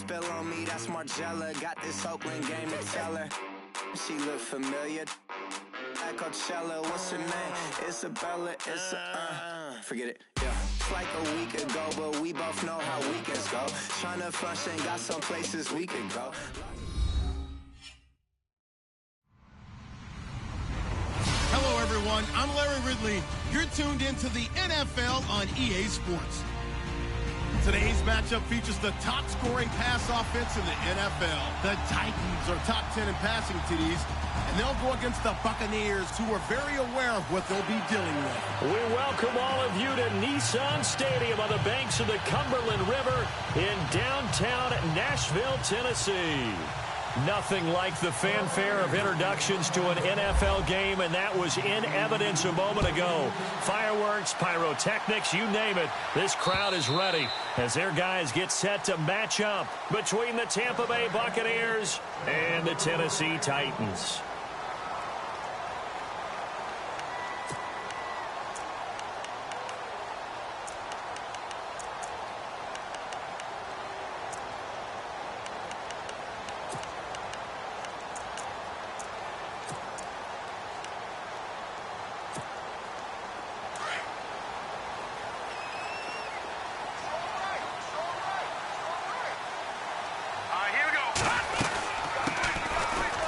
spill on me, that's Margella. Got this Oakland game to tell her. She look familiar. At Coachella, what's her name? Isabella, forget it, yeah. It's like a week ago, but we both know how weekends go. Tryna function, got some places we could go. Hello, everyone. I'm Larry Ridley. You're tuned into the NFL on EA Sports. Today's matchup features the top-scoring pass offense in the NFL. The Titans are top 10 in passing TDs, and they'll go against the Buccaneers, who are very aware of what they'll be dealing with. We welcome all of you to Nissan Stadium on the banks of the Cumberland River in downtown Nashville, Tennessee. Nothing like the fanfare of introductions to an NFL game, and that was in evidence a moment ago. Fireworks, pyrotechnics, you name it. This crowd is ready as their guys get set to match up between the Tampa Bay Buccaneers and the Tennessee Titans.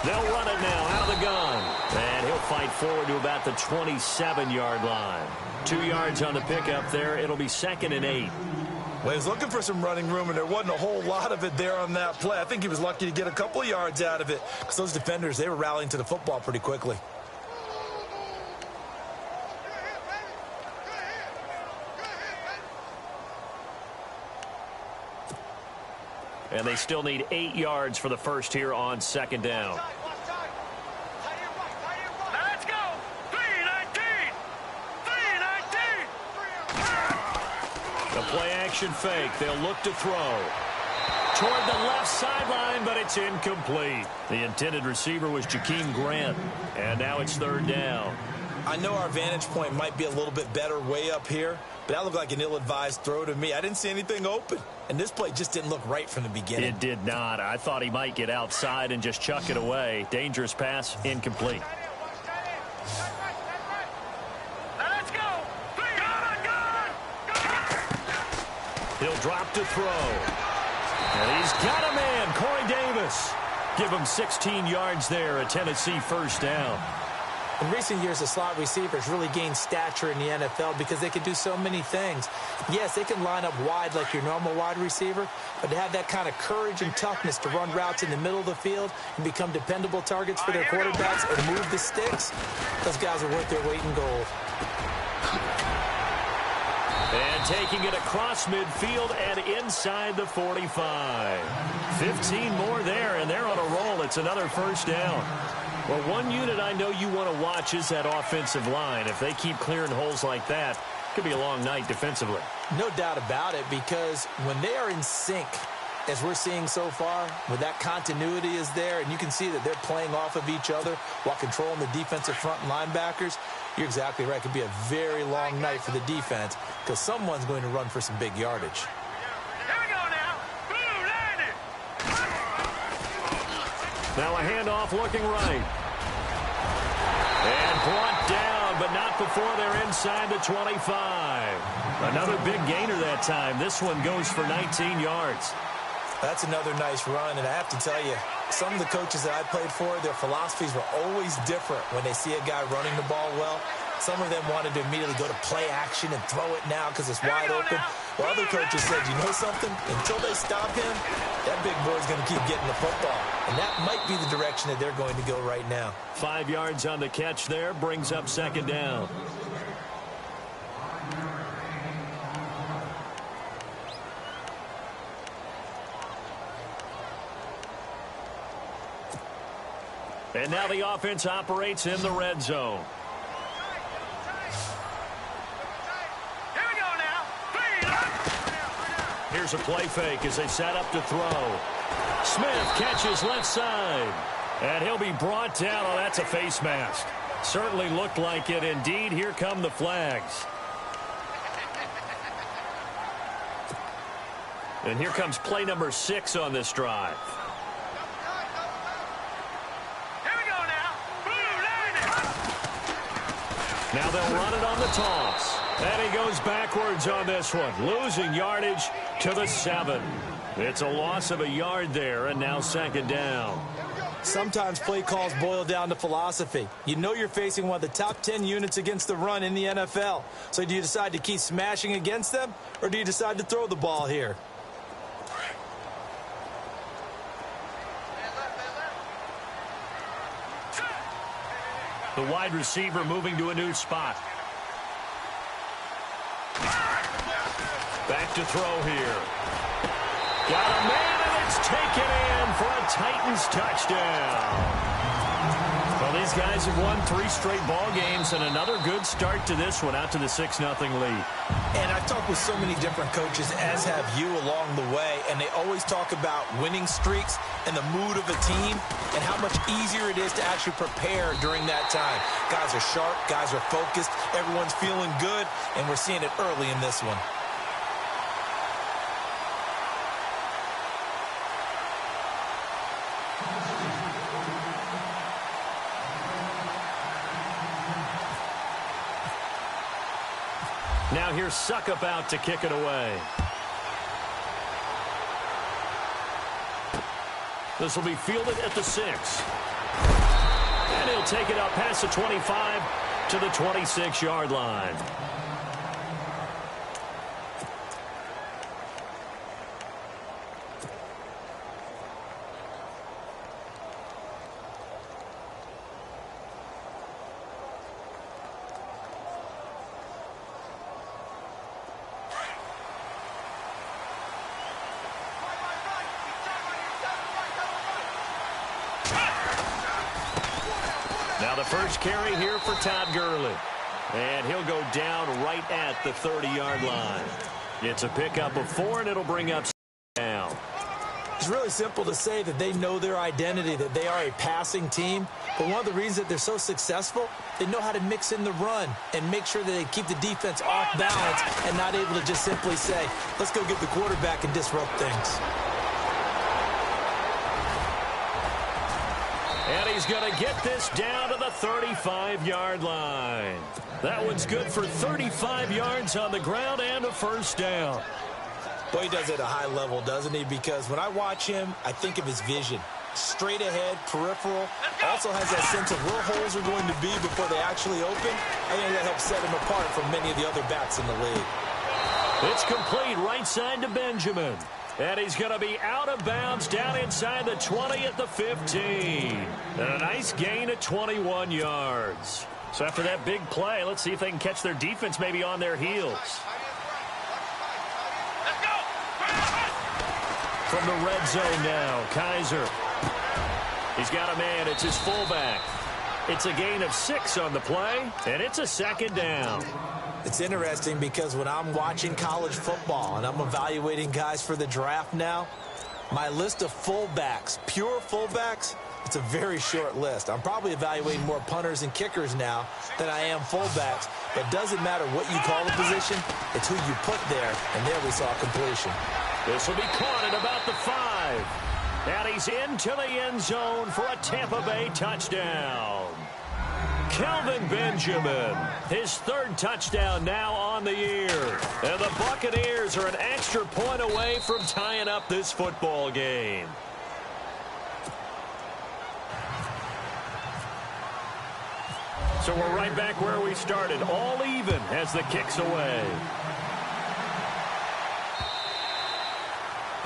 They'll run it now out of the gun. And he'll fight forward to about the 27-yard line. 2 yards on the pickup there. It'll be 2nd and 8. Well, he was looking for some running room, and there wasn't a whole lot of it there on that play. I think he was lucky to get a couple of yards out of it because those defenders, they were rallying to the football pretty quickly. And they still need 8 yards for the first here on 2nd down. Let's go! 3-19! 3-19! The play-action fake. They'll look to throw. Toward the left sideline, but it's incomplete. The intended receiver was Jakeem Grant. And now it's 3rd down. I know our vantage point might be a little bit better way up here, but that looked like an ill-advised throw to me. I didn't see anything open, and this play just didn't look right from the beginning. It did not. I thought he might get outside and just chuck it away. Dangerous pass, incomplete. Let's go! He'll drop to throw. And he's got a man, Corey Davis. Give him 16 yards there, a Tennessee 1st down. In recent years, the slot receivers really gained stature in the NFL because they can do so many things. Yes, they can line up wide like your normal wide receiver, but to have that kind of courage and toughness to run routes in the middle of the field and become dependable targets for their quarterbacks and move the sticks, those guys are worth their weight in gold. And taking it across midfield and inside the 45. 15 more there, and they're on a roll. It's another 1st down. Well, one unit I know you want to watch is that offensive line. If they keep clearing holes like that, it could be a long night defensively. No doubt about it, because when they are in sync, as we're seeing so far, when that continuity is there, and you can see that they're playing off of each other while controlling the defensive front and linebackers, you're exactly right. It could be a very long night for the defense because someone's going to run for some big yardage. Now a handoff looking right. And brought down, but not before they're inside the 25. Another big gainer that time. This one goes for 19 yards. That's another nice run, and I have to tell you, some of the coaches that I played for, their philosophies were always different when they see a guy running the ball well. Some of them wanted to immediately go to play action and throw it now because it's wide open. While other coaches said, you know something? Until they stop him, that big boy's going to keep getting the football. And that might be the direction that they're going to go right now. 5 yards on the catch there, brings up 2nd down. And now the offense operates in the red zone. Here's a play fake as they set up to throw. Smith catches left side. And he'll be brought down. Oh, that's a face mask. Certainly looked like it. Indeed, here come the flags. And here comes play number 6 on this drive. Here we go now. Now they'll run it on the toss. And he goes backwards on this one, losing yardage to the 7. It's a loss of a yard there, and now 2nd down. Sometimes play calls boil down to philosophy. You know you're facing one of the top 10 units against the run in the NFL. So do you decide to keep smashing against them, or do you decide to throw the ball here? The wide receiver moving to a new spot. Back to throw here. Got a man, and it's taken in for a Titans touchdown. Well, these guys have won 3 straight ball games, and another good start to this one, out to the 6-0 lead. And I've talked with so many different coaches, as have you, along the way, and they always talk about winning streaks and the mood of a team and how much easier it is to actually prepare during that time. Guys are sharp, guys are focused, everyone's feeling good, and we're seeing it early in this one. Now here's Suckup out to kick it away. This will be fielded at the 6. And he'll take it out past the 25 to the 26-yard line. Now the first carry here for Todd Gurley. And he'll go down right at the 30-yard line. It's a pickup of 4, and it'll bring up down. It's really simple to say that they know their identity, that they are a passing team. But one of the reasons that they're so successful, they know how to mix in the run and make sure that they keep the defense off balance and not able to just simply say, let's go get the quarterback and disrupt things. And he's going to get this down to the 35-yard line. That one's good for 35 yards on the ground and a first down. Boy, he does it at a high level, doesn't he? Because when I watch him, I think of his vision. Straight ahead, peripheral. Also has that sense of where holes are going to be before they actually open. I think that helps set him apart from many of the other backs in the league. It's complete right side to Benjamin. And he's going to be out of bounds down inside the 20 at the 15. And a nice gain of 21 yards. So after that big play, let's see if they can catch their defense maybe on their heels. From the red zone now, Kaiser. He's got a man. It's his fullback. It's a gain of 6 on the play, and it's a 2nd down. It's interesting because when I'm watching college football and I'm evaluating guys for the draft now, my list of fullbacks, pure fullbacks, it's a very short list. I'm probably evaluating more punters and kickers now than I am fullbacks. But it doesn't matter what you call the position, it's who you put there, and there we saw completion. This will be caught at about the 5. And he's into the end zone for a Tampa Bay touchdown. Kelvin Benjamin, his 3rd touchdown now on the year. And the Buccaneers are an extra point away from tying up this football game. So we're right back where we started, all even as the kick's away.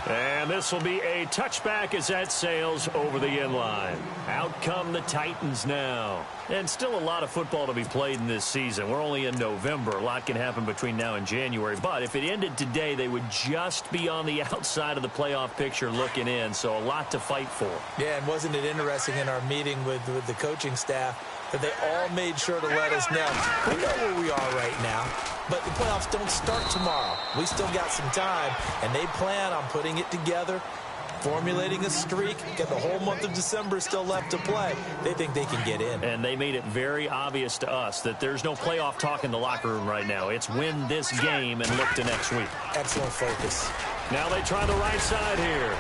And this will be a touchback as that sails over the end line. Out come the Titans now. And still a lot of football to be played in this season. We're only in November. A lot can happen between now and January. But if it ended today, they would just be on the outside of the playoff picture looking in. So a lot to fight for. Yeah, and wasn't it interesting in our meeting with the coaching staff that they all made sure to let us know. We know where we are right now, but the playoffs don't start tomorrow. We still got some time, and they plan on putting it together formulating a streak, got the whole month of December still left to play. They think they can get in. And they made it very obvious to us that there's no playoff talk in the locker room right now. It's win this game and look to next week. Excellent focus. Now they try the right side here.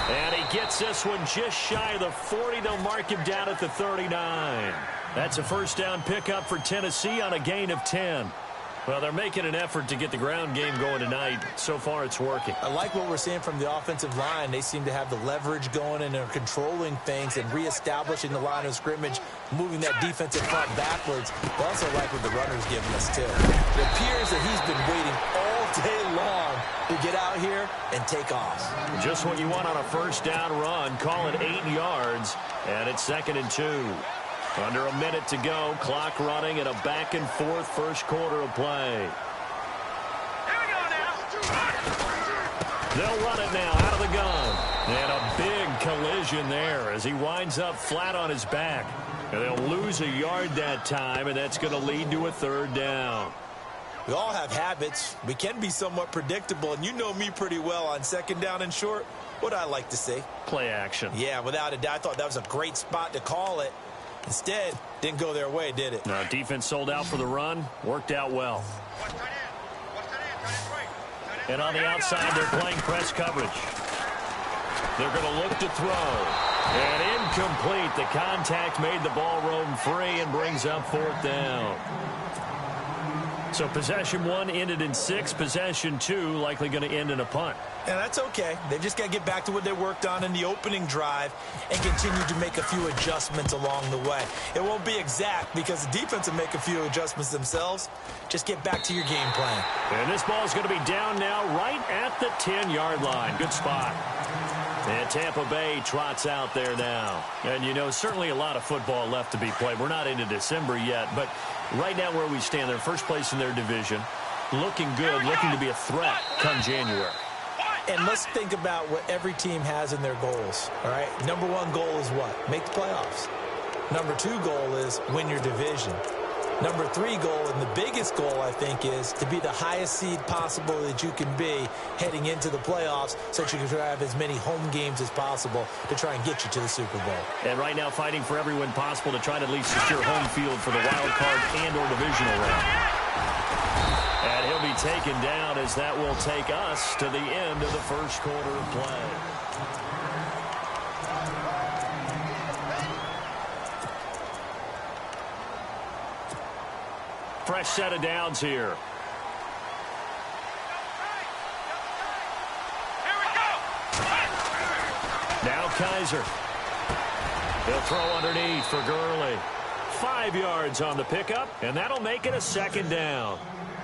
And he gets this one just shy of the 40. They'll mark him down at the 39. That's a first down pickup for Tennessee on a gain of 10. Well, they're making an effort to get the ground game going tonight. So far, it's working. I like what we're seeing from the offensive line. They seem to have the leverage going, and they're controlling things and reestablishing the line of scrimmage, moving that defensive front backwards. But also like what the runner's giving us, too. It appears that he's been waiting all day long to get out here and take off. Just what you want on a first down run. Call it 8 yards, and it's 2nd and 2. Under a minute to go, clock running in a back-and-forth first quarter of play. Here we go now. They'll run it now out of the gun. And a big collision there as he winds up flat on his back. And they'll lose a yard that time, and that's going to lead to a 3rd down. We all have habits. We can be somewhat predictable, and you know me pretty well on 2nd down and short. What I like to see? Play action. Yeah, without a doubt. I thought that was a great spot to call it. Instead, didn't go their way, did it? No, defense sold out for the run. Worked out well. And on the outside, they're playing press coverage. They're going to look to throw. And incomplete. The contact made the ball roam free and brings up 4th down. So possession 1 ended in 6. Possession 2 likely going to end in a punt. And that's okay. They've just got to get back to what they worked on in the opening drive and continue to make a few adjustments along the way. It won't be exact because the defense will make a few adjustments themselves. Just get back to your game plan. And this ball is going to be down now right at the 10-yard line. Good spot. And Tampa Bay trots out there now. And, you know, certainly a lot of football left to be played. We're not into December yet, but right now where we stand, they're first place in their division. Looking good, looking to be a threat come January. And let's think about what every team has in their goals, all right? Number 1 goal is what? Make the playoffs. Number 2 goal is win your division. Number 3 goal, and the biggest goal, I think, is to be the highest seed possible that you can be heading into the playoffs so that you can have as many home games as possible to try and get you to the Super Bowl. And right now fighting for every win possible to try to at least secure home field for the wild card and or divisional round. And he'll be taken down as that will take us to the end of the first quarter of play. Fresh set of downs here. Here we go. Now Kaiser. He'll throw underneath for Gurley. 5 yards on the pickup, and that'll make it a 2nd down.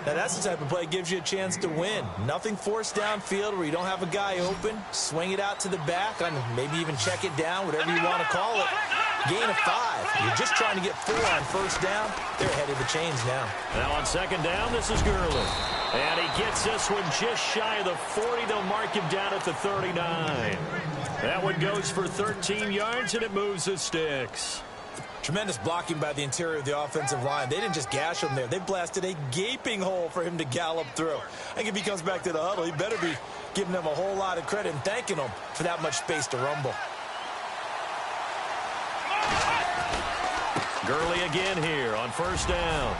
Now, that's the type of play that gives you a chance to win. Nothing forced downfield where you don't have a guy open. Swing it out to the back, and maybe even check it down, whatever you want to call it. Gain of 5. You're just trying to get 4 on first down. They're ahead of the chains now. Now on 2nd down, this is Gurley. And he gets this one just shy of the 40. They'll mark him down at the 39. That one goes for 13 yards, and it moves the sticks. Tremendous blocking by the interior of the offensive line. They didn't just gash him there. They blasted a gaping hole for him to gallop through. I think if he comes back to the huddle, he better be giving them a whole lot of credit and thanking them for that much space to rumble. Gurley again here on first down.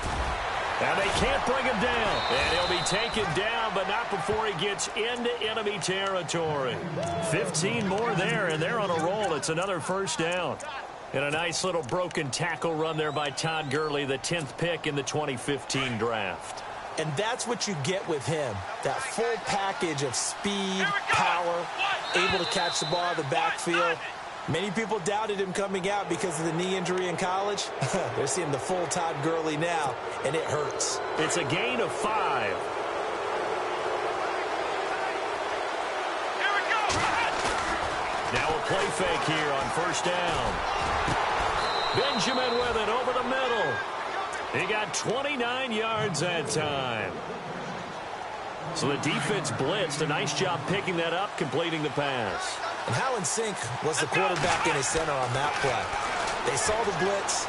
And they can't bring him down. And he'll be taken down, but not before he gets into enemy territory. 15 more there, and they're on a roll. It's another first down. And a nice little broken tackle run there by Todd Gurley, the 10th pick in the 2015 draft. And that's what you get with him. That full package of speed, power, able to catch the ball out of the backfield. Many people doubted him coming out because of the knee injury in college. They're seeing the full Todd Gurley now, and it hurts. It's a gain of 5. Now a play fake here on first down. Benjamin with it over the middle. He got 29 yards that time. So the defense blitzed. A nice job picking that up, completing the pass. And how in sync was the quarterback in his center on that play? They saw the blitz,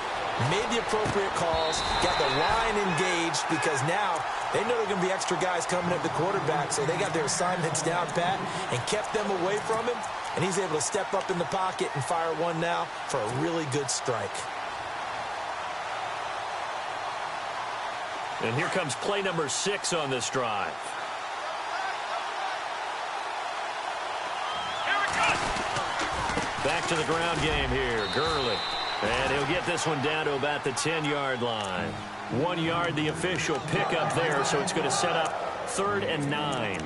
made the appropriate calls, got the line engaged because now they know there are going to be extra guys coming at the quarterback, so they got their assignments down pat and kept them away from him and he's able to step up in the pocket and fire one now for a really good strike. And here comes play number 6 on this drive. Back to the ground game here, Gurley. And he'll get this one down to about the 10-yard line. 1 yard, the official pickup there, so it's going to set up 3rd and 9.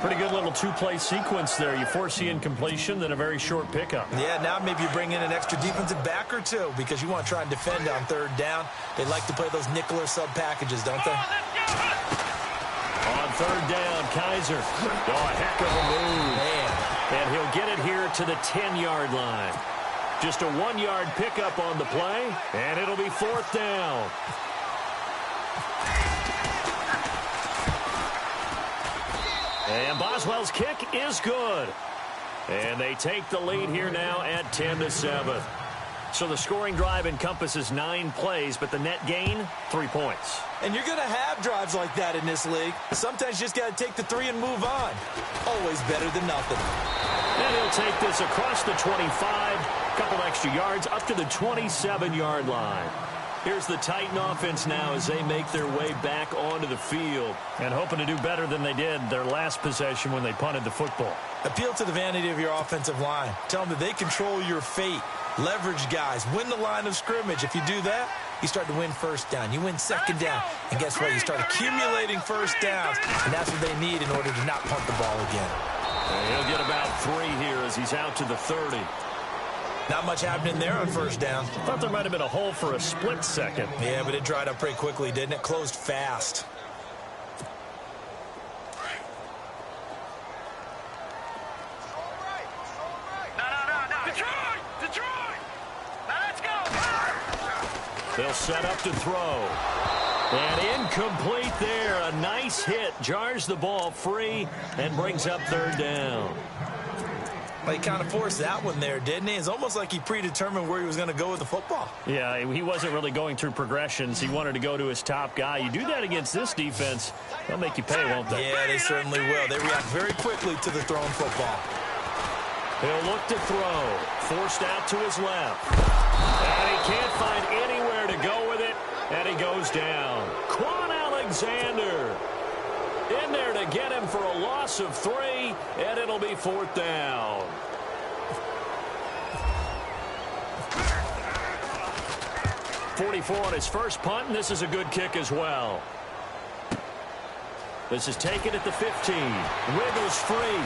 Pretty good little two-play sequence there. You force the incompletion, then a very short pickup. Yeah, now maybe you bring in an extra defensive back or two because you want to try and defend on 3rd down. They like to play those nickel or sub packages, don't they? On 3rd down, Kaiser. Oh, a heck of a move. Man. And he'll get it here to the 10-yard line. Just a 1-yard pickup on the play, and it'll be 4th down. And Boswell's kick is good. And they take the lead here now at 10-7. So the scoring drive encompasses 9 plays, but the net gain, 3 points. And you're going to have drives like that in this league. Sometimes you just got to take the 3 and move on. Always better than nothing. And he'll take this across the 25, couple extra yards, up to the 27-yard line. Here's the Titan offense now as they make their way back onto the field and hoping to do better than they did their last possession when they punted the football. Appeal to the vanity of your offensive line. Tell them that they control your fate. Leverage guys. Win the line of scrimmage. If you do that, you start to win 1st down. You win 2nd down. And guess what? You start accumulating 1st downs. And that's what they need in order to not punt the ball again. And he'll get about 3 here as he's out to the 30. Not much happening there on 1st down. Thought there might have been a hole for a split second. Yeah, but it dried up pretty quickly, didn't it? Closed fast. They'll set up to throw. And incomplete there. A nice hit. Jars the ball free and brings up 3rd down. Well, he kind of forced that one there, didn't he? It's almost like he predetermined where he was going to go with the football. Yeah, he wasn't really going through progressions. He wanted to go to his top guy. You do that against this defense, they'll make you pay, won't they? Yeah, they certainly will. They react very quickly to the thrown football. He'll look to throw. Forced out to his left. And he can't find anywhere to go with it. And he goes down. Quan Alexander in there to get him for a loss of 3. And it'll be 4th down. .44 on his first punt, and this is a good kick as well. This is taken at the 15. Wiggles free.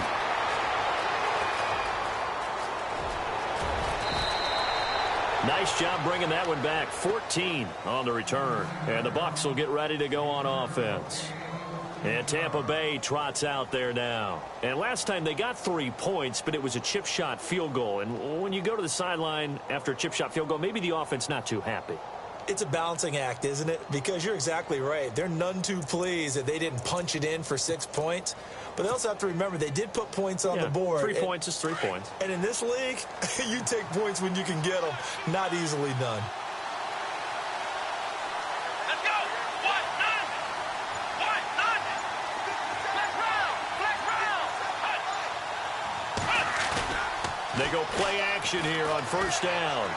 Nice job bringing that one back. 14 on the return. And the Bucs will get ready to go on offense. And Tampa Bay trots out there now. And last time they got 3 points, but it was a chip shot field goal. And when you go to the sideline after a chip shot field goal, maybe the offense not too happy. It's a balancing act, isn't it? Because you're exactly right. They're none too pleased that they didn't punch it in for 6 points. But they also have to remember they did put points on the board. 3 points is 3 points. And in this league, you take points when you can get them. Not easily done. Let's go. What? None. What? None. Black round. Black round. They go play action here on 1st down.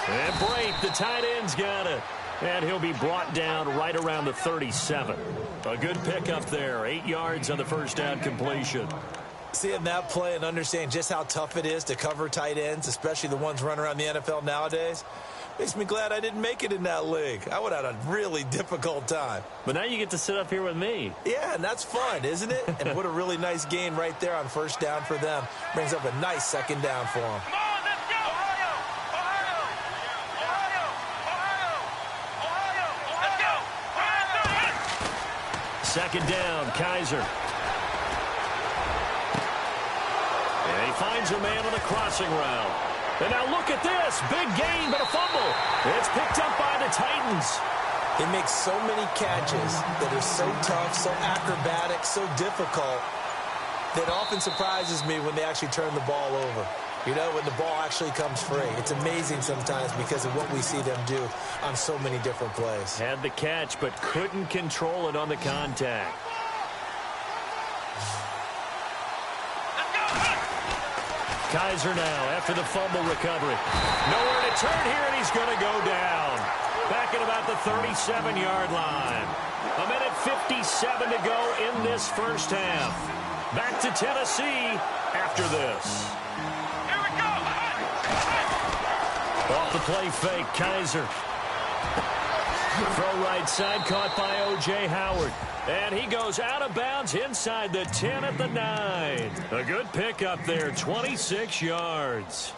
And Brate, the tight end's got it. And he'll be brought down right around the 37. A good pickup there. 8 yards on the 1st down completion. Seeing that play and understanding just how tough it is to cover tight ends, especially the ones running around the NFL nowadays, makes me glad I didn't make it in that league. I would have had a really difficult time. But now you get to sit up here with me. Yeah, and that's fun, isn't it? And what a really nice gain right there on 1st down for them. Brings up a nice 2nd down for them. Come on, let's go. Ohio. Ohio. Ohio. Ohio. Ohio. Let's go. Ohio. 2nd down, Kaiser. And he finds a man on a crossing route. And now look at this. Big gain, but a fumble. It's picked up by the Titans. They make so many catches that are so tough, so acrobatic, so difficult, that often surprises me when they actually turn the ball over. You know, when the ball actually comes free. It's amazing sometimes because of what we see them do on so many different plays. Had the catch, but couldn't control it on the contact. Let's go. Kaiser now after the fumble recovery. Nowhere to turn here, and he's going to go down. Back at about the 37-yard line. A minute 57 to go in this first half. Back to Tennessee after this. Here we go. Off the play fake, Kaiser. Throw right side, caught by O.J. Howard. And he goes out of bounds inside the 10 at the 9. A good pickup there, 26 yards.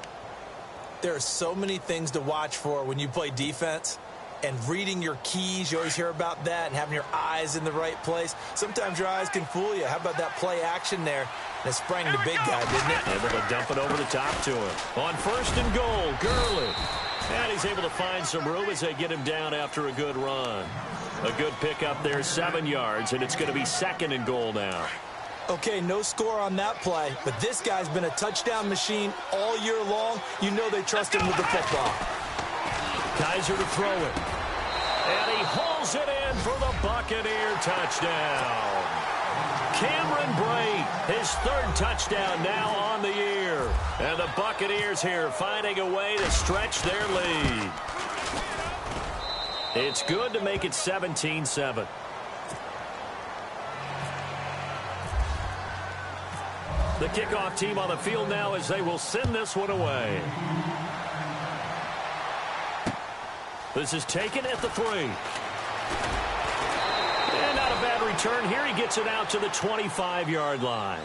There are so many things to watch for when you play defense. And reading your keys, you always hear about that, and having your eyes in the right place. Sometimes your eyes can fool you. How about that play action there? And it sprang the big guy, didn't it? Able to dump it over the top to him. On 1st and goal, Gurley. And he's able to find some room as they get him down after a good run. A good pickup there, 7 yards, and it's going to be 2nd and goal now. Okay, no score on that play, but this guy's been a touchdown machine all year long. You know they trust him with the football. Kaiser to throw it. And he hauls it in for the Buccaneer touchdown. Cameron Brate, his 3rd touchdown now on the year. And the Buccaneers here finding a way to stretch their lead. It's good to make it 17-7. The kickoff team on the field now as they will send this one away. This is taken at the 3. And not a bad return here. He gets it out to the 25-yard line.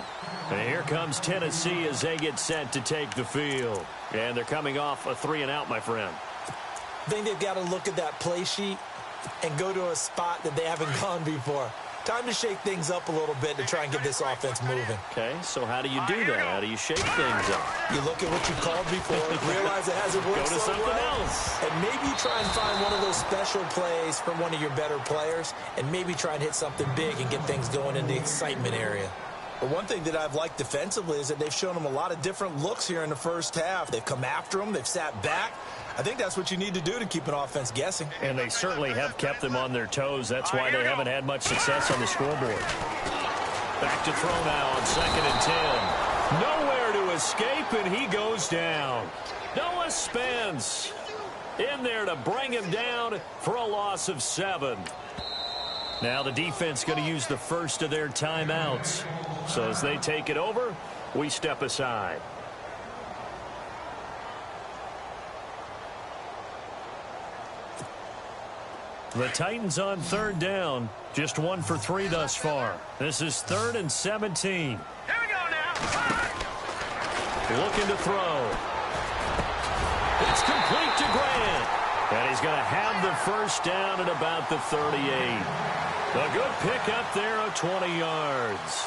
And here comes Tennessee as they get set to take the field. And they're coming off a 3-and-out, my friend. I think they've got to look at that play sheet and go to a spot that they haven't gone before. Time to shake things up a little bit to try and get this offense moving. Okay, so how do you do that? How do you shake things up? You look at what you called before, realize it hasn't worked Go to so something well, else. and maybe try and find one of those special plays from one of your better players, and maybe try and hit something big and get things going in the excitement area. But one thing that I've liked defensively is that they've shown them a lot of different looks here in the first half. They've come after them. They've sat back. I think that's what you need to do to keep an offense guessing. And they certainly have kept them on their toes. That's why they haven't had much success on the scoreboard. Back to throw now on 2nd and 10. Nowhere to escape, and he goes down. Noah Spence in there to bring him down for a loss of 7. Now the defense going to use the first of their timeouts. So as they take it over, we step aside. The Titans on 3rd down. Just 1 for 3 thus far. This is 3rd and 17. Here we go now. Looking to throw. It's complete to Grant. And he's going to have the first down at about the 38. A good pickup there of 20 yards.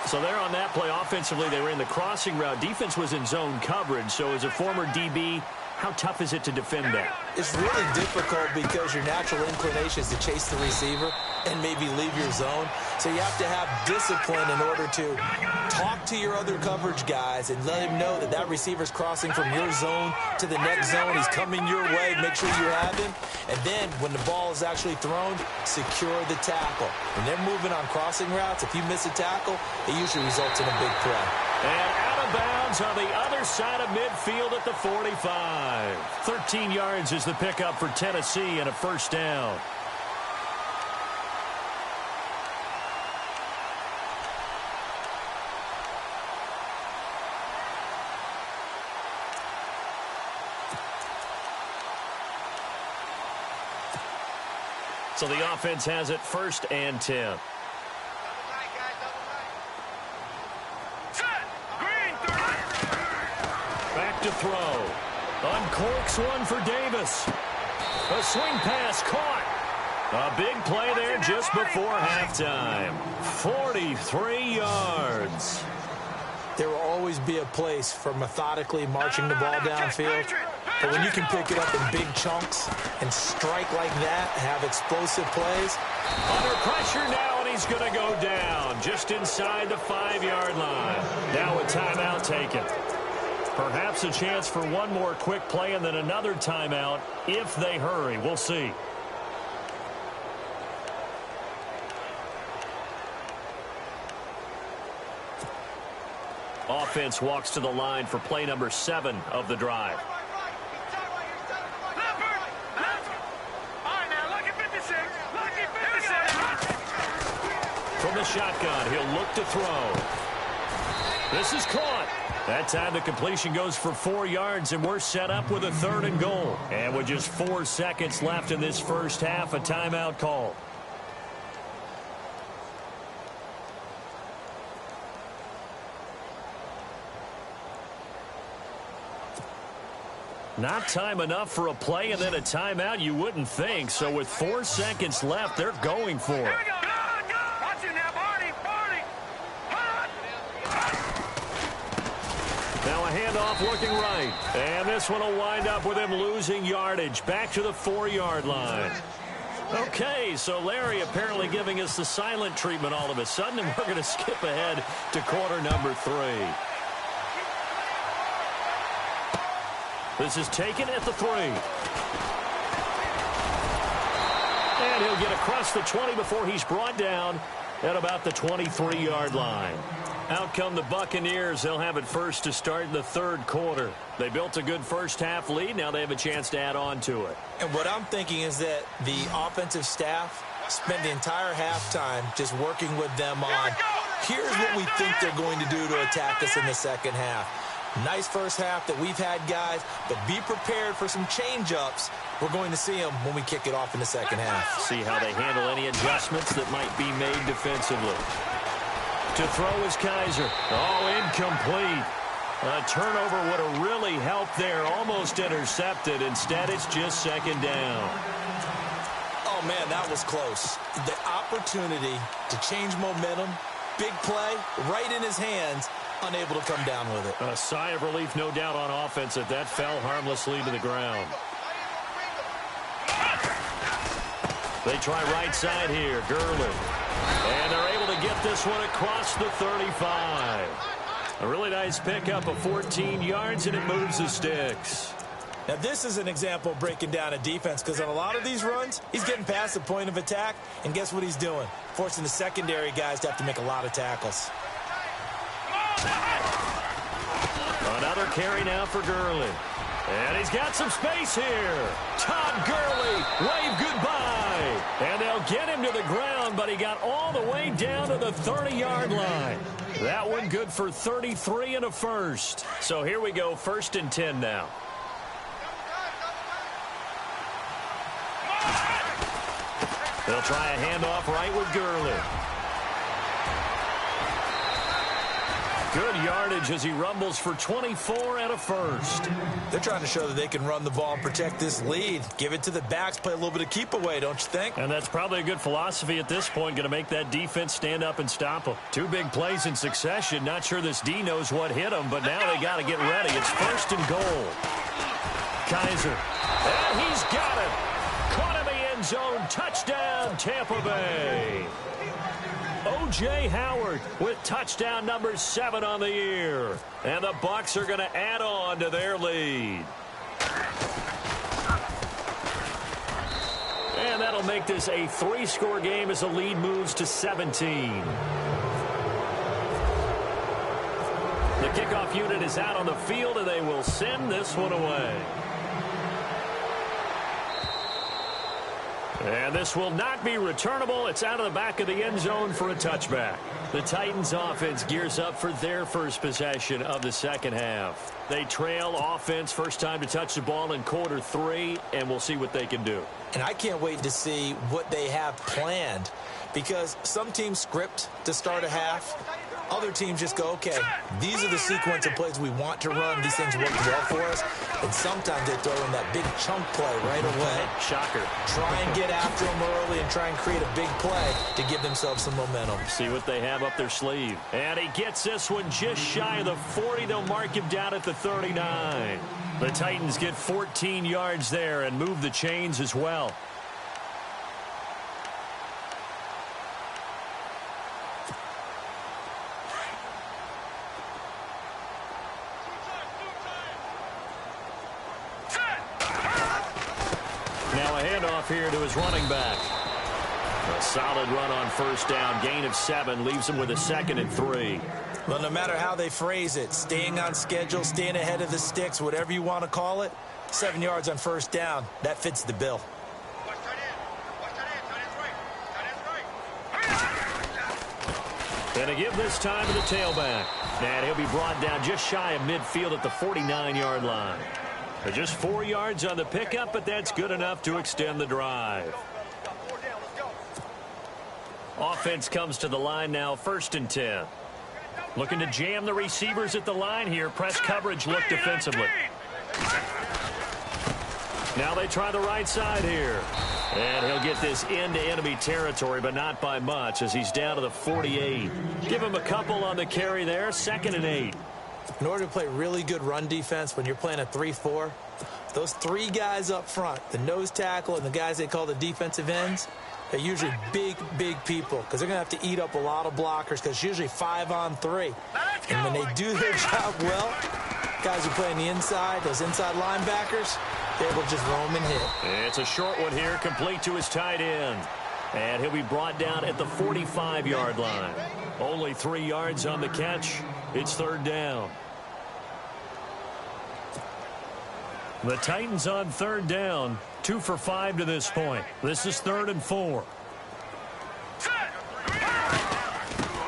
So there on that play, offensively, they ran the crossing route. Defense was in zone coverage. So as a former DB, how tough is it to defend that? It's really difficult because your natural inclination is to chase the receiver and maybe leave your zone. So you have to have discipline in order to talk to your other coverage guys and let him know that that receiver's crossing from your zone to the next zone. He's coming your way. Make sure you have him. And then when the ball is actually thrown, secure the tackle. When they're moving on crossing routes, if you miss a tackle, it usually results in a big play. And out of bounds on the other side of midfield at the 45. 13 yards is the pickup for Tennessee and a first down. So the offense has it 1st and 10. Back to throw. Uncorks one for Davis. A swing pass caught. A big play there just before halftime. 43 yards. There will always be a place for methodically marching the ball downfield. But when you can pick it up in big chunks and strike like that, have explosive plays. Under pressure now, and he's going to go down just inside the 5-yard line. Now a timeout taken. Perhaps a chance for one more quick play and then another timeout if they hurry. We'll see. Offense walks to the line for play number 7 of the drive. From the shotgun, he'll look to throw. This is caught. That time the completion goes for 4 yards, and we're set up with a 3rd and goal. And with just 4 seconds left in this first half, a timeout call. Not time enough for a play and then a timeout, you wouldn't think. So with 4 seconds left, they're going for it. Now a handoff looking right. And this one will wind up with him losing yardage. Back to the 4-yard line. Okay, so Larry apparently giving us the silent treatment all of a sudden, and we're going to skip ahead to quarter number 3. This is taken at the 3. And he'll get across the 20 before he's brought down at about the 23-yard line. Out come the Buccaneers. They'll have it first to start in the 3rd quarter. They built a good first half lead. Now they have a chance to add on to it. And what I'm thinking is that the offensive staff spent the entire halftime just working with them on, here's what we think they're going to do to attack us in the second half. Nice first half that we've had, guys, but be prepared for some change-ups. We're going to see them when we kick it off in the second half. See how they handle any adjustments that might be made defensively. To throw is Kaiser. Oh, incomplete. A turnover would have really helped there. Almost intercepted. Instead, it's just 2nd down. Oh, man, that was close. The opportunity to change momentum, big play, right in his hands, unable to come down with it. A sigh of relief, no doubt, on offense that fell harmlessly to the ground. They try right side here. Gurley. And they're able to get this one across the 35. A really nice pickup of 14 yards, and it moves the sticks. Now, this is an example of breaking down a defense, because on a lot of these runs, he's getting past the point of attack, and guess what he's doing? Forcing the secondary guys to have to make a lot of tackles. Another carry now for Gurley. And he's got some space here. Todd Gurley, wave goodbye. And they'll get him to the ground, but he got all the way down to the 30-yard line. That one good for 33 and a first. So here we go, 1st and 10 now. They'll try a handoff right with Gurley. Good yardage as he rumbles for 24 and a first. They're trying to show that they can run the ball and protect this lead. Give it to the backs, play a little bit of keep away, don't you think? And that's probably a good philosophy at this point, going to make that defense stand up and stop them. 2 big plays in succession. Not sure this D knows what hit them, but now they got to get ready. It's 1st and goal. Kaiser. And he's got it. Caught in the end zone. Touchdown, Tampa Bay. O.J. Howard with touchdown number 7 on the year. And the Bucs are going to add on to their lead. And that'll make this a 3-score game as the lead moves to 17. The kickoff unit is out on the field, and they will send this one away. And this will not be returnable. It's out of the back of the end zone for a touchback. The Titans offense gears up for their first possession of the second half. They trail offense, first time to touch the ball in quarter 3, and we'll see what they can do. And I can't wait to see what they have planned, because some teams script to start a half. Other teams just go, okay, these are the sequence of plays we want to run. These things work well for us. And sometimes they throw in that big chunk play right away. Shocker. Try and get after them early and try and create a big play to give themselves some momentum. See what they have up their sleeve. And he gets this one just shy of the 40. They'll mark him down at the 39. The Titans get 14 yards there and move the chains as well. Now a handoff here to his running back. A solid run on first down. Gain of 7 leaves them with a 2nd and 3. Well, no matter how they phrase it, staying on schedule, staying ahead of the sticks, whatever you want to call it, 7 yards on first down, that fits the bill. And a give this time to the tailback. And he'll be brought down just shy of midfield at the 49-yard line. Just 4 yards on the pickup, but that's good enough to extend the drive. Offense comes to the line now, 1st and 10. Looking to jam the receivers at the line here. Press coverage look defensively. Now they try the right side here. And he'll get this into enemy territory, but not by much as he's down to the 48. Give him a couple on the carry there, 2nd and 8. In order to play really good run defense when you're playing a 3-4, those 3 guys up front, the nose tackle and the guys they call the defensive ends, they're usually big people because they're going to have to eat up a lot of blockers because it's usually 5 on 3. And when they do their job well, guys who play on the inside, those inside linebackers, they will just roam and hit. It's a short one here, complete to his tight end. And he'll be brought down at the 45-yard line. Only 3 yards on the catch. It's 3rd down. The Titans on 3rd down. 2 for 5 to this point. This is 3rd and 4.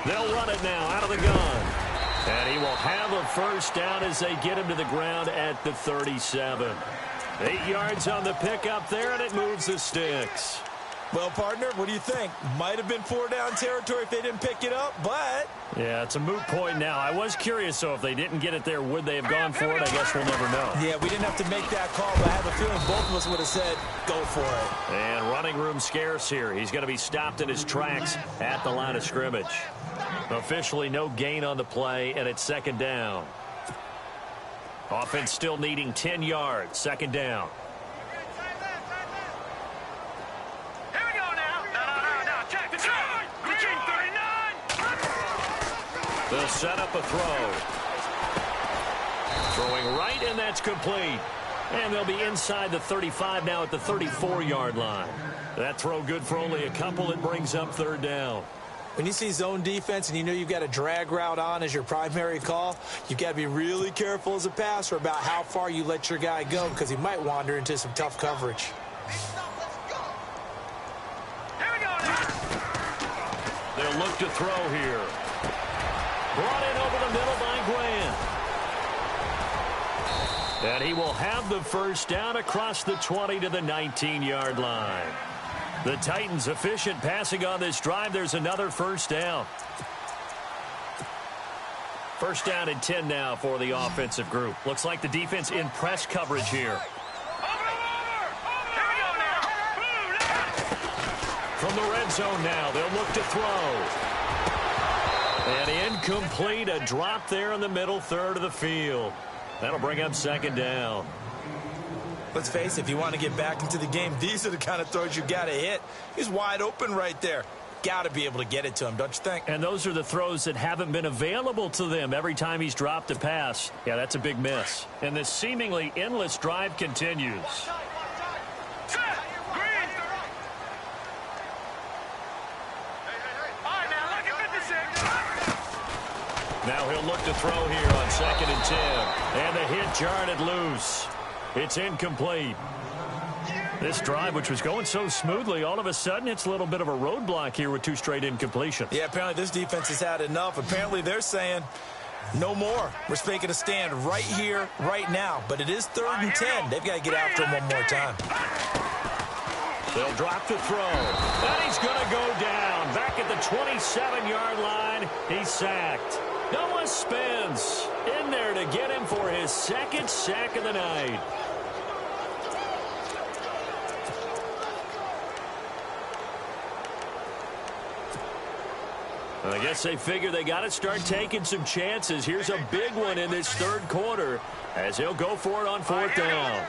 They'll run it now out of the gun. And he will have a first down as they get him to the ground at the 37. 8 yards on the pickup there, and it moves the sticks. Well, partner, what do you think? Might have been 4-down territory if they didn't pick it up, but... Yeah, it's a moot point now. I was curious, so if they didn't get it there, would they have gone for it? I guess we'll never know. Yeah, we didn't have to make that call, but I have a feeling both of us would have said, go for it. And running room scarce here. He's going to be stopped in his tracks at the line of scrimmage. Officially no gain on the play, and it's 2nd down. Offense still needing 10 yards. 2nd down. Here we go now. No. Check the time. Regime 39. They'll set up a throw. Throwing right, and that's complete. And they'll be inside the 35 now at the 34-yard line. That throw good for only a couple. It brings up 3rd down. When you see zone defense and you know you've got a drag route on as your primary call, you've got to be really careful as a passer about how far you let your guy go because he might wander into some tough coverage. Here we go now. They'll look to throw here. Brought in over the middle by Grant. And he will have the first down across the 20 to the 19-yard line. The Titans efficient passing on this drive. There's another first down. First down and 10 now for the offensive group. Looks like the defense in press coverage here. From the red zone now, they'll look to throw. And incomplete, a drop there in the middle third of the field. That'll bring up 2nd down. Let's face it, if you want to get back into the game, these are the kind of throws you got to hit. He's wide open right there. Got to be able to get it to him, don't you think? And those are the throws that haven't been available to them every time he's dropped a pass. Yeah, that's a big miss. And this seemingly endless drive continues. Now he'll look to throw here on 2nd and 10. And the hit jarred it loose. It's incomplete. This drive, which was going so smoothly, all of a sudden it's a little bit of a roadblock here with 2 straight incompletions. Yeah, apparently this defense has had enough. Apparently they're saying no more. We're making a stand right here, right now. But it is 3rd and 10. They've got to get after him one more time. They'll drop the throw. And he's going to go down. Back at the 27-yard line, he's sacked. Noah Spence in there to get him for his 2nd sack of the night. I guess they figure they got to start taking some chances. Here's a big one in this 3rd quarter as he'll go for it on 4th down.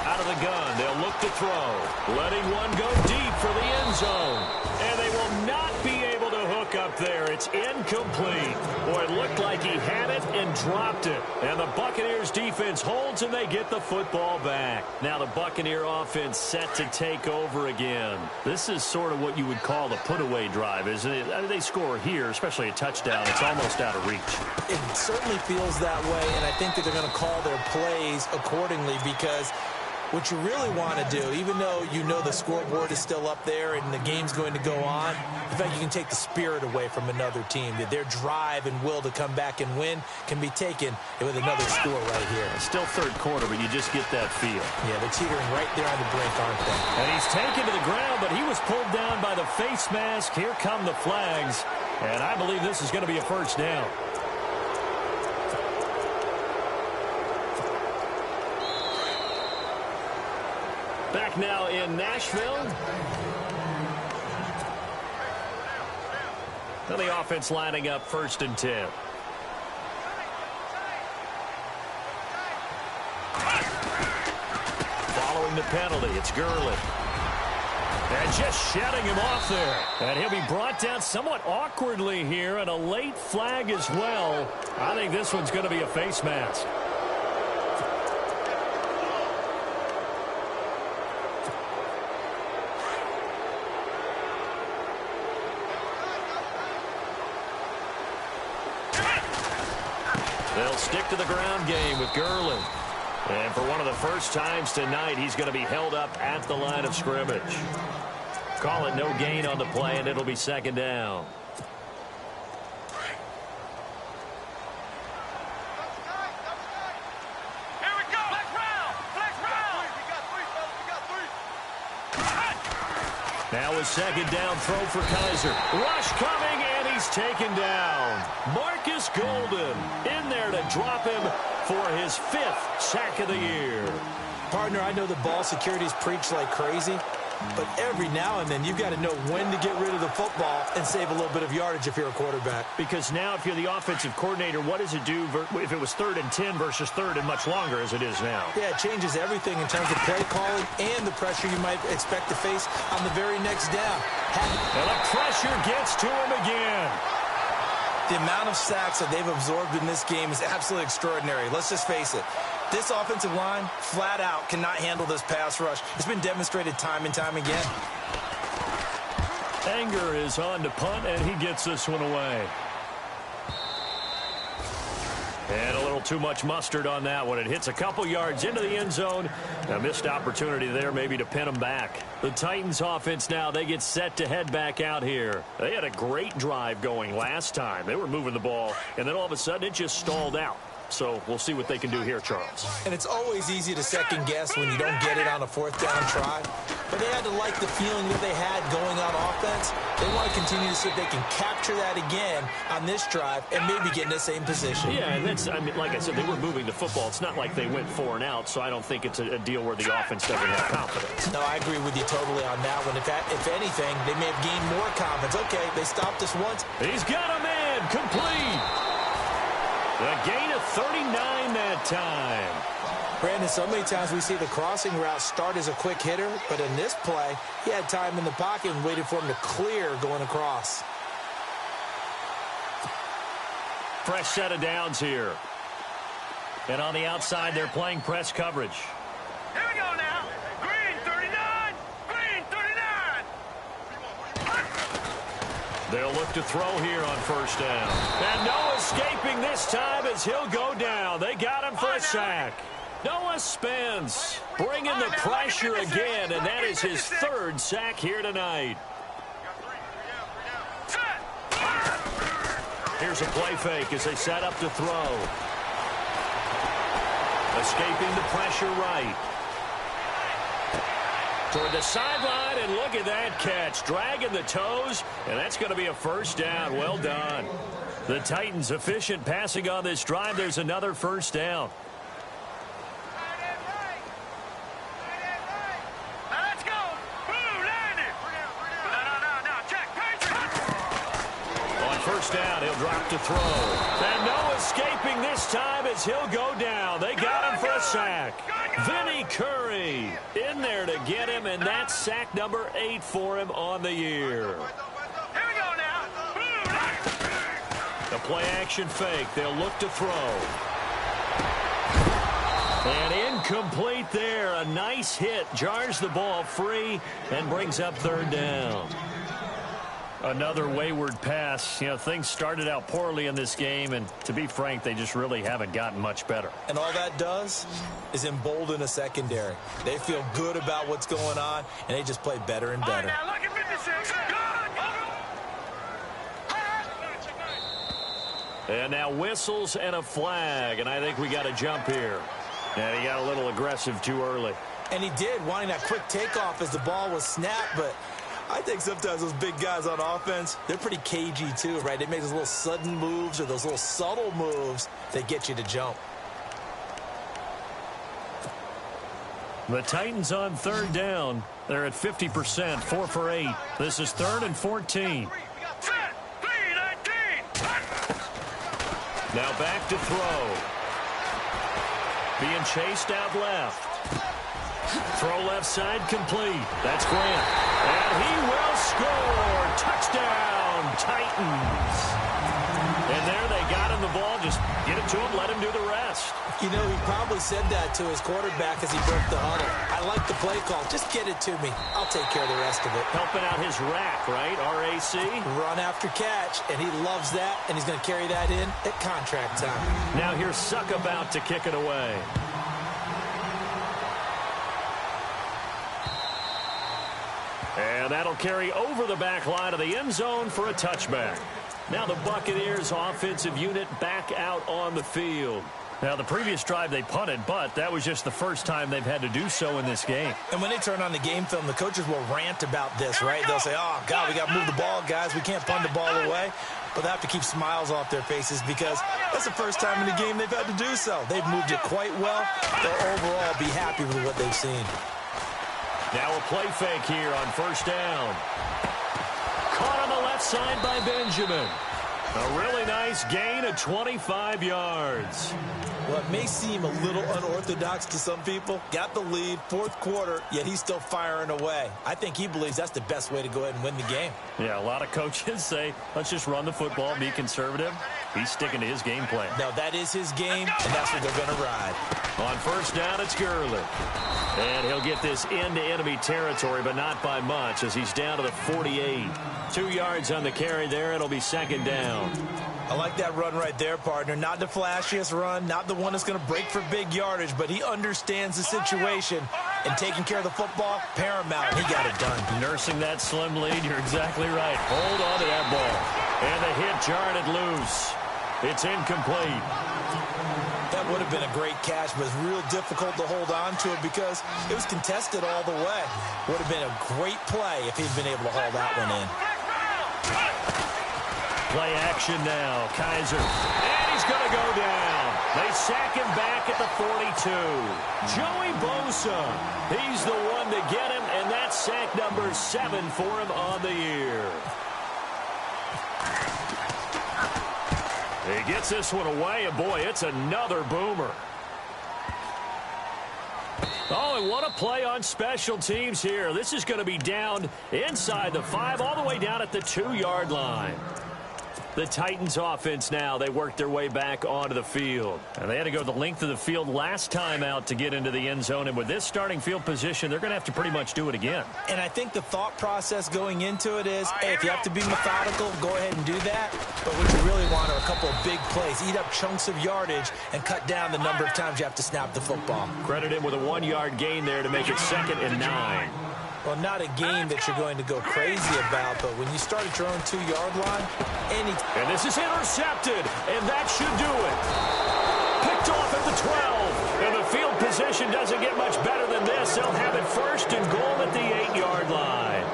Out of the gun, they'll look to throw. Letting one go deep for the end zone. And they will not be able to hook look up there. It's incomplete. Boy, it looked like he had it and dropped it. And the Buccaneers defense holds and they get the football back. Now the Buccaneer offense set to take over again. This is sort of what you would call the put-away drive, isn't it? I mean, they score here, especially a touchdown. It's almost out of reach. It certainly feels that way, and I think that they're going to call their plays accordingly because what you really want to do, even though you know the scoreboard is still up there and the game's going to go on, in fact, you can take the spirit away from another team. That their drive and will to come back and win can be taken with another score right here. Still third quarter, but you just get that feel. Yeah, they're teetering right there on the brink, aren't they? And he's taken to the ground, but he was pulled down by the face mask. Here come the flags, and I believe this is going to be a first down. Back now in Nashville. Now the offense lining up 1st and 10. Following the penalty, it's Gurley. And just shedding him off there. And he'll be brought down somewhat awkwardly here, and a late flag as well. I think this one's going to be a face mask. They'll stick to the ground game with Gurley. And for one of the first times tonight, he's going to be held up at the line of scrimmage. Call it no gain on the play, and it'll be 2nd down. Here we go. Flex round. Flex round. Now a 2nd down throw for Kaiser. Rush coming, and he's taken down. Marcus Golden in there to drop him for his 5th sack of the year. Partner, I know the ball security's preached like crazy, but every now and then you've got to know when to get rid of the football and save a little bit of yardage if you're a quarterback. Because now if you're the offensive coordinator, what does it do if it was 3rd and 10 versus 3rd and much longer as it is now? Yeah, it changes everything in terms of play calling and the pressure you might expect to face on the very next down. And the pressure gets to him again. The amount of sacks that they've absorbed in this game is absolutely extraordinary. Let's just face it. This offensive line, flat out, cannot handle this pass rush. It's been demonstrated time and time again. Anger is on to punt, and he gets this one away. And a little too much mustard on that one. It hits a couple yards into the end zone. A missed opportunity there maybe to pin them back. The Titans offense now, they get set to head back out here. They had a great drive going last time. They were moving the ball, and then all of a sudden it just stalled out. So we'll see what they can do here, Charles. And it's always easy to second guess when you don't get it on a 4th down try. But they had to like the feeling that they had going on offense. They want to continue to see if they can capture that again on this drive and maybe get in the same position. Yeah, and that's, I mean, like I said, they were moving the football. It's not like they went 4 and out, so I don't think it's a deal where the offense doesn't have confidence. No, I agree with you totally on that one. If anything, they may have gained more confidence. Okay, they stopped us once. He's got a man complete. The gain of 39 that time. Brandon, so many times we see the crossing route start as a quick hitter, but in this play, he had time in the pocket and waited for him to clear going across. Fresh set of downs here. And on the outside, they're playing press coverage. Here we go now. Green 39. Green 39. They'll look to throw here on 1st down. And no escaping this time as he'll go down. They got him for a sack. Noah Spence bringing the pressure again, and that is his 3rd sack here tonight. Here's a play fake as they set up to throw. Escaping the pressure right. Toward the sideline, and look at that catch. Dragging the toes, and that's going to be a 1st down. Well done. The Titans efficient passing on this drive. There's another 1st down. Let's go. Blue landed. No. Check. On 1st down, he'll drop to throw. And no escaping this time as he'll go down. They got him for a sack. Vinny Curry in there to get him, and that's sack number 8 for him on the year. Here we go now. play action fake. They'll look to throw. And incomplete there. A nice hit. Jars the ball free and brings up third down. Another wayward pass. You know, things started out poorly in this game, and to be frank, they just really haven't gotten much better. And all that does is embolden a secondary. They feel good about what's going on, and they just play better and better. Now look at 56. And now whistles and a flag, and I think we got a jump here. And he got a little aggressive too early. And he did, wanting that quick takeoff as the ball was snapped, but I think sometimes those big guys on offense, they're pretty cagey too, right? They make those little sudden moves or those little subtle moves that get you to jump. The Titans on third down. They're at 50%, 4 for 8. This is 3rd and 14. Now back to throw. Being chased out left. Throw left side complete. That's Grant. And he will score. Touchdown, Titans. And there they got him the ball. Just get it to him, let him do the rest. You know, he probably said that to his quarterback as he broke the huddle. I like the play call. Just get it to me. I'll take care of the rest of it. Helping out his rack, right? RAC. Run after catch, and he loves that, and he's going to carry that in at contract time. Now here's Suck about to kick it away. And that'll carry over the back line of the end zone for a touchback. Now the Buccaneers offensive unit back out on the field. Now, the previous drive they punted, but that was just the first time they've had to do so in this game. And when they turn on the game film, the coaches will rant about this, right? They'll say, oh, God, we got to move the ball, guys. We can't punt the ball away. But they have to keep smiles off their faces because that's the first time in the game they've had to do so. They've moved it quite well. They'll overall be happy with what they've seen. Now a play fake here on first down. Caught on the left side by Benjamin. A really nice gain of 25 yards. Well, it may seem a little unorthodox to some people. Got the lead, fourth quarter, yet he's still firing away. I think he believes that's the best way to go ahead and win the game. Yeah, a lot of coaches say, let's just run the football, be conservative. He's sticking to his game plan. No, that is his game, and that's what they're going to ride. On first down, it's Gurley. And he'll get this into enemy territory, but not by much as he's down to the 48. 2 yards on the carry there. It'll be second down. I like that run right there, partner. Not the flashiest run, not the one that's going to break for big yardage, but he understands the situation. And taking care of the football, paramount. He got it done. Nursing that slim lead, you're exactly right. Hold on to that ball. And the hit jarred it loose. It's incomplete. That would have been a great catch, but it's real difficult to hold on to it because it was contested all the way. Would have been a great play if he'd been able to haul that one in. Play action now. Kaiser. And he's going to go down. They sack him back at the 42. Joey Bosa. He's the one to get him, and that's sack number 7 for him on the year. He gets this one away, and boy, it's another boomer. Oh, and what a play on special teams here. This is going to be down inside the 5, all the way down at the 2-yard line. The Titans offense now, they worked their way back onto the field. And they had to go the length of the field last time out to get into the end zone. And with this starting field position, they're going to have to pretty much do it again. And I think the thought process going into it is, hey, if you have to be methodical, go ahead and do that. But what you really want are a couple of big plays. Eat up chunks of yardage and cut down the number of times you have to snap the football. Credit him with a 1-yard gain there to make it 2nd and 9. Well, not a game that you're going to go crazy about, but when you start at your own 2-yard line, and this is intercepted, and that should do it. Picked off at the 12, and the field position doesn't get much better than this. They'll have it 1st and goal at the 8-yard line.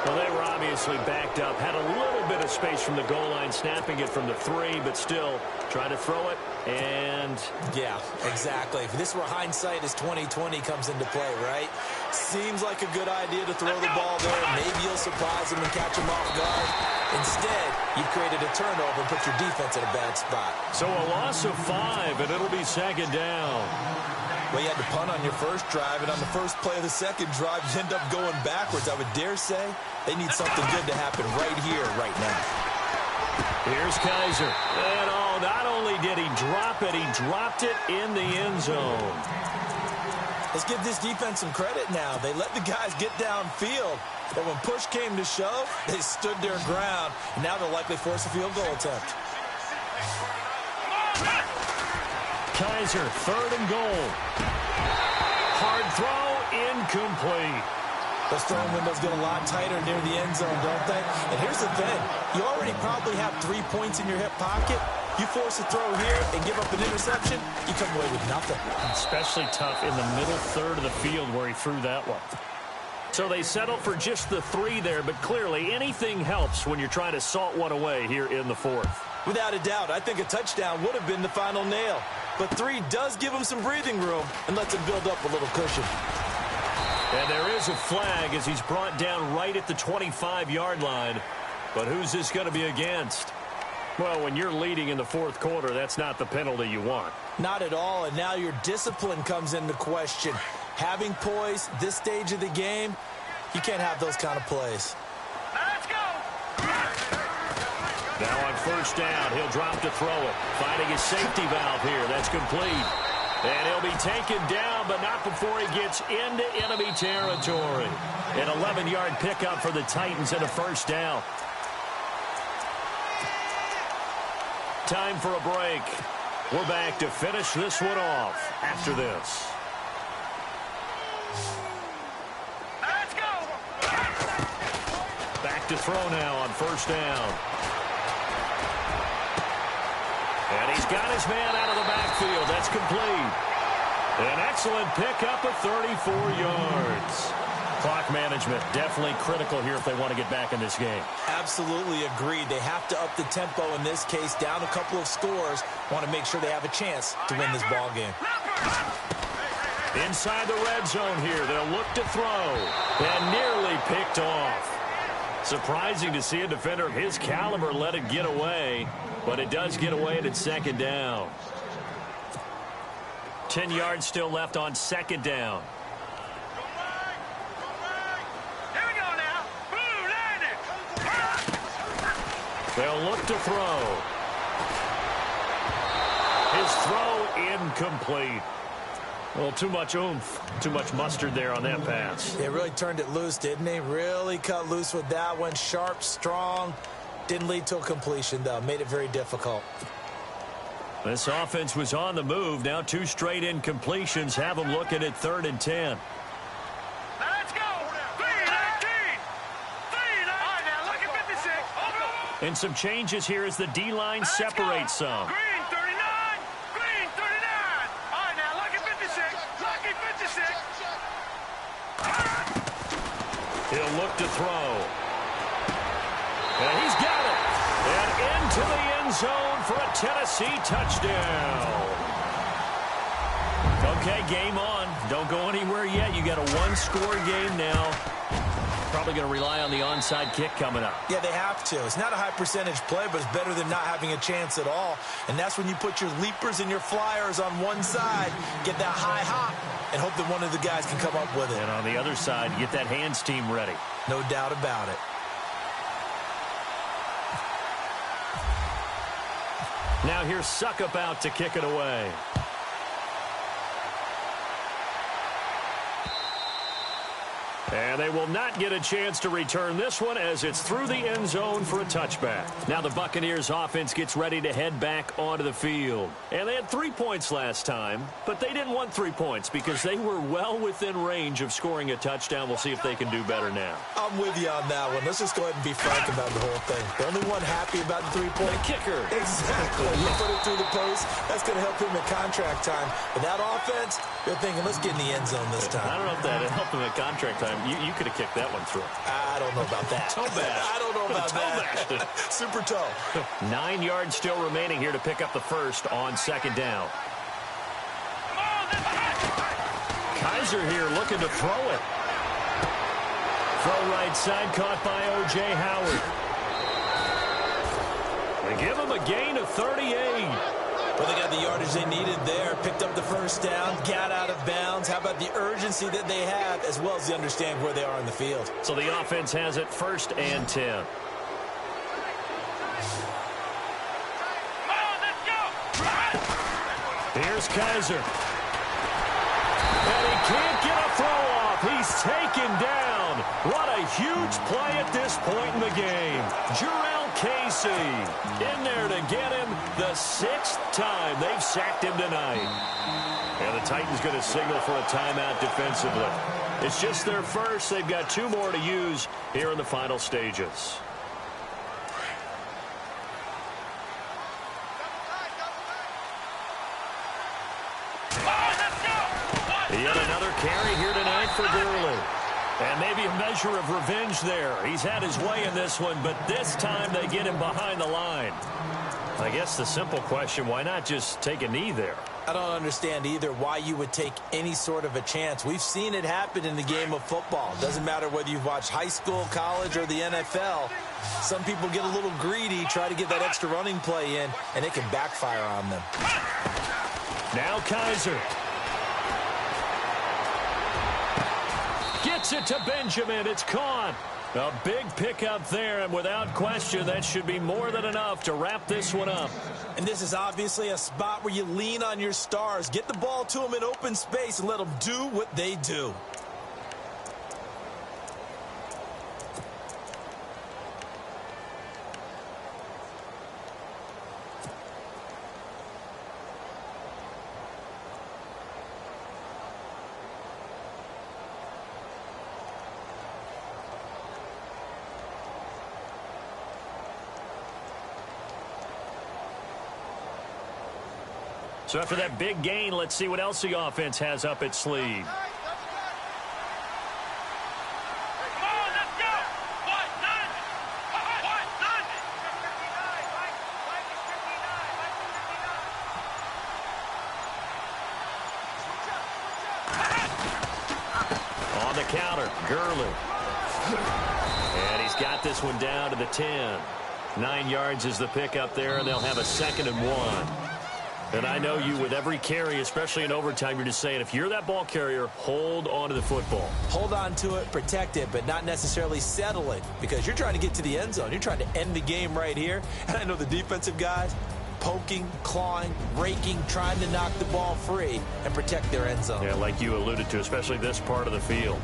Well, they were obviously backed up, had a little bit of space from the goal line, snapping it from the 3, but still trying to throw it, and... Yeah, exactly. This is where hindsight is 20/20 comes into play, right? Seems like a good idea to throw the ball there. Maybe you'll surprise them and catch them off guard. Instead, you created a turnover and put your defense in a bad spot. So a loss of 5, and it'll be 2nd down. Well, you had to punt on your first drive, and on the first play of the second drive, you end up going backwards. I would dare say they need something good to happen right here, right now. Here's Kaiser. And not only did he drop it, he dropped it in the end zone. Let's give this defense some credit now. They let the guys get downfield. But when push came to shove, they stood their ground. And now they'll likely force a field goal attempt. Kaiser, 3rd and goal. Hard throw, incomplete. Those throwing windows get a lot tighter near the end zone, don't they? And here's the thing. You already probably have 3 points in your hip pocket. You force a throw here and give up an interception, you come away with nothing. Especially tough in the middle third of the field where he threw that one. So they settle for just the 3 there, but clearly anything helps when you're trying to salt one away here in the 4th. Without a doubt, I think a touchdown would have been the final nail. But 3 does give him some breathing room and lets him build up a little cushion. And there is a flag as he's brought down right at the 25-yard line. But who's this going to be against? Well, when you're leading in the 4th quarter, that's not the penalty you want. Not at all, and now your discipline comes into question. Having poise this stage of the game, you can't have those kind of plays. Let's go. Now on 1st down, he'll drop to throw it. Finding his safety valve here. That's complete. And he'll be taken down, but not before he gets into enemy territory. An 11-yard pickup for the Titans and a 1st down. Time for a break. We're back to finish this one off after this. Let's go. Back to throw now on 1st down. And he's got his man out of the backfield. That's complete. An excellent pickup of 34 yards. Clock management definitely critical here if they want to get back in this game. Absolutely agreed. They have to up the tempo in this case, down a couple of scores. Want to make sure they have a chance to win this ball game. Inside the red zone here, they'll look to throw. And nearly picked off. Surprising to see a defender of his caliber let it get away, but it does get away and it's 2nd down. 10 yards still left on 2nd down. Here we go now. Blue landing. They'll look to throw. His throw incomplete. Well, too much oomph, too much mustard there on that pass. They really turned it loose, didn't they? Really cut loose with that one. Sharp, strong. Didn't lead to a completion, though. Made it very difficult. This offense was on the move. Now 2 straight incompletions have them looking at 3rd and 10. Let's go. 3-19. 3-19. All right, now look at 56. Over. And some changes here as the D-line separates some. Green 39. Green 39. All right, now look at 56. Lucky 56. He'll look to throw. And he's got it. And into the end zone for a Tennessee touchdown. Okay, game on. Don't go anywhere yet. You got a 1-score game now. Probably going to rely on the onside kick coming up. Yeah, they have to. It's not a high percentage play, but it's better than not having a chance at all. And that's when you put your leapers and your flyers on one side, get that high hop, and hope that one of the guys can come up with it. And on the other side, get that hands team ready. No doubt about it. Now here's Suckup out to kick it away. And they will not get a chance to return this one as it's through the end zone for a touchback. Now the Buccaneers offense gets ready to head back onto the field. And they had 3 points last time, but they didn't want 3 points because they were well within range of scoring a touchdown. We'll see if they can do better now. I'm with you on that one. Let's just go ahead and be frank about the whole thing. The only one happy about the 3-point kicker. Exactly. You put it through the post. That's going to help him in contract time. But that offense, they're thinking, let's get in the end zone this time. I don't know if that helped him at contract time. You could have kicked that one through. I don't know about that. Toe bash. I don't know about that. Super toe. 9 yards still remaining here to pick up the first on 2nd down. Kaiser here looking to throw it. Throw right side caught by O.J. Howard. They give him a gain of 38. Well, they got the yardage they needed there. Picked up the first down, got out of bounds. How about the urgency that they have, as well as the understanding where they are in the field? So the offense has it 1st and 10. DeMarcus Kaiser. And he can't get a throw off. He's taken down. What a huge play at this point in the game. Jarrell Casey in there to get him the 6th time they've sacked him tonight. And the Titans going to signal for a timeout defensively. It's just their first. They've got 2 more to use here in the final stages. Yet another carry here tonight for Gurley. And maybe a measure of revenge there. He's had his way in this one, but this time they get him behind the line. I guess the simple question, why not just take a knee there? I don't understand either why you would take any sort of a chance. We've seen it happen in the game of football. Doesn't matter whether you've watched high school, college, or the NFL. Some people get a little greedy, try to get that extra running play in, and it can backfire on them. Now Kaiser. Gets it to Benjamin. It's caught. A big pickup there, and without question, that should be more than enough to wrap this one up. And this is obviously a spot where you lean on your stars. Get the ball to them in open space and let them do what they do. So after that big gain, let's see what else the offense has up its sleeve. On the counter, Gurley. And he's got this one down to the 10. 9 yards is the pickup there, and they'll have a 2nd and 1. And I know you, with every carry, especially in overtime, you're just saying, if you're that ball carrier, hold on to the football. Hold on to it, protect it, but not necessarily settle it, because you're trying to get to the end zone. You're trying to end the game right here. And I know the defensive guys, poking, clawing, raking, trying to knock the ball free and protect their end zone. Yeah, like you alluded to, especially this part of the field.